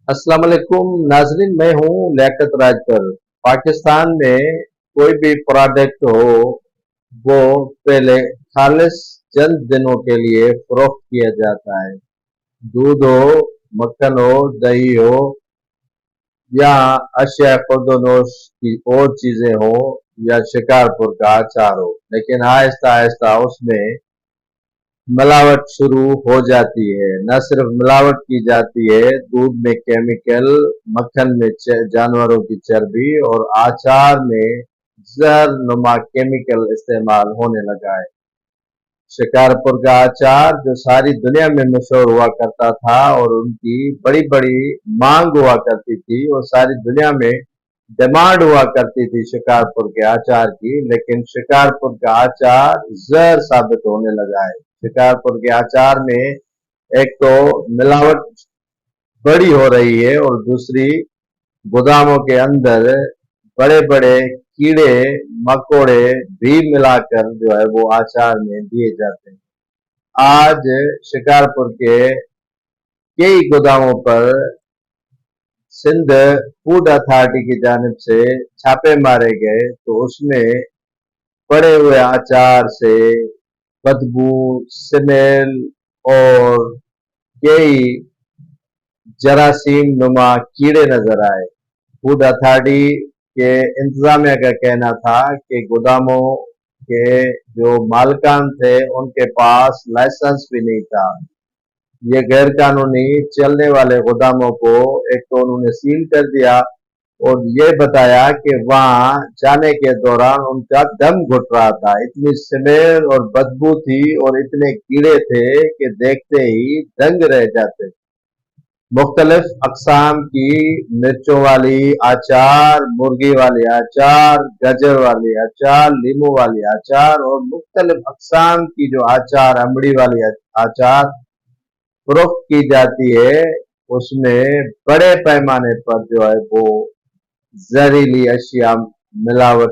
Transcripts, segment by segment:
अस्सलाम वालेकुम नाजरीन, मैं हूँ लियाकत राजपर। पाकिस्तान में कोई भी प्रोडक्ट हो वो पहले खालिस चंद दिनों के लिए फरोख्त किया जाता है। दूध हो, मक्खन हो, दही हो या अशिया खुर्दनोश की और चीजें हो या शिकारपुर का अचार हो, लेकिन आहिस्ता आहिस्ता उसमें मिलावट शुरू हो जाती है। न सिर्फ मिलावट की जाती है, दूध में केमिकल, मक्खन में जानवरों की चर्बी और अचार में जहर नुमा केमिकल इस्तेमाल होने लगा है। शिकारपुर का अचार जो सारी दुनिया में मशहूर हुआ करता था और उनकी बड़ी बड़ी मांग हुआ करती थी और सारी दुनिया में डिमांड हुआ करती थी शिकारपुर के अचार की, लेकिन शिकारपुर का अचार जहर साबित होने लगा है। शिकारपुर के अचार में एक तो मिलावट बड़ी हो रही है और दूसरी गोदामों के अंदर बड़े बड़े कीड़े मकोड़े भी मिलाकर जो है वो अचार में दिए जाते हैं। आज शिकारपुर के कई गोदामों पर सिंध फूड अथॉरिटी की जानिब से छापे मारे गए, तो उसमें पड़े हुए अचार से बदबू, स्मेल और कई जरासीम नुमा कीड़े नजर आए। फूड अथॉरिटी के इंतजामिया का कहना था कि गोदामों के जो मालिकान थे उनके पास लाइसेंस भी नहीं था। ये गैर कानूनी चलने वाले गोदामों को एक तो उन्होंने सील कर दिया और ये बताया कि वहां जाने के दौरान उनका दम घुट रहा था। इतनी स्मेल और बदबू थी और इतने कीड़े थे कि देखते ही दंग रह जाते। मुख्तलिफ अकसाम की मिर्चों वाली अचार, मुर्गी वाली अचार, गाजर वाली अचार, लीमू वाली अचार और मुख्तलिफ अकसाम की जो अचार, अमड़ी वाली अचार फरोख्त की जाती है, उसमें बड़े पैमाने पर जो है वो जहरीली अशिया मिलावट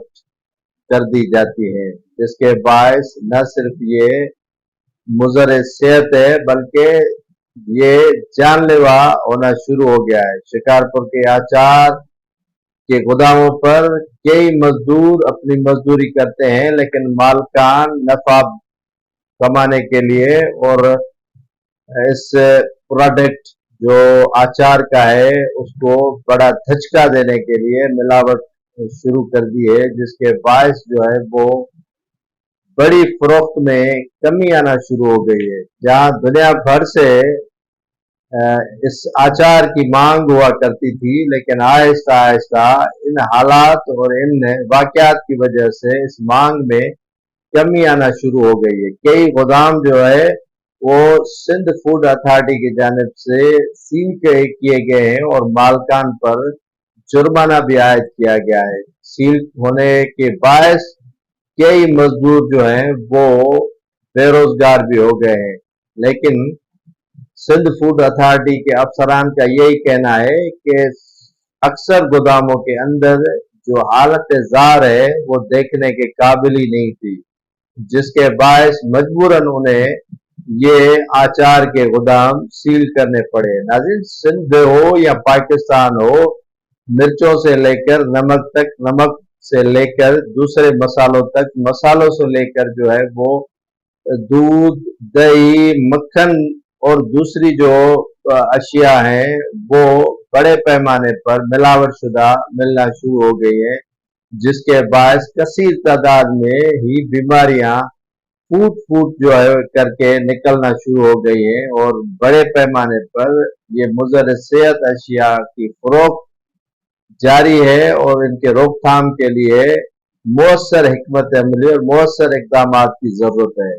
कर दी जाती है, जिसके बायस न सिर्फ ये मुजर सेहत है बल्कि ये जानलेवा होना शुरू हो गया है। शिकारपुर के अचार के गोदामों पर कई मजदूर अपनी मजदूरी करते हैं, लेकिन मालकान नफा कमाने के लिए और इस प्रोडक्ट जो अचार का है उसको बड़ा धचका देने के लिए मिलावट शुरू कर दी है, जिसके बायस जो है वो बड़ी फरोख्त में कमी आना शुरू हो गई है। जहां दुनिया भर से इस आचार की मांग हुआ करती थी, लेकिन आहिस्ता आहिस्ता इन हालात और इन वाकयात की वजह से इस मांग में कमी आना शुरू हो गई है। कई गोदाम जो है वो सिंध फूड अथॉरिटी की जानिब से सील किए गए हैं और मालकान पर जुर्माना भी आयद किया गया है। सील होने के बायस कई मजदूर जो हैं वो बेरोजगार भी हो गए हैं, लेकिन सिंध फूड अथॉरिटी के अफसरान का यही कहना है कि अक्सर गोदामों के अंदर जो हालत जार है वो देखने के काबिल ही नहीं थी, जिसके बायस मजबूरन उन्हें ये आचार के गोदाम सील करने पड़े। नाज़रीन, सिंध हो या पाकिस्तान हो, मिर्चों से लेकर नमक तक, नमक से लेकर दूसरे मसालों तक, मसालों से लेकर जो है वो दूध, दही, मक्खन और दूसरी जो अशिया हैं वो बड़े पैमाने पर मिलावट शुदा मिलना शुरू हो गई है, जिसके बायस कसीर तादाद में ही बीमारियां फूट फूट जो है करके निकलना शुरू हो गई है और बड़े पैमाने पर ये मुज़र सेहत अशिया की फरोख्त जारी है और इनके रोकथाम के लिए मौसर हिकमत अमली और मौसर इकदाम की जरूरत है।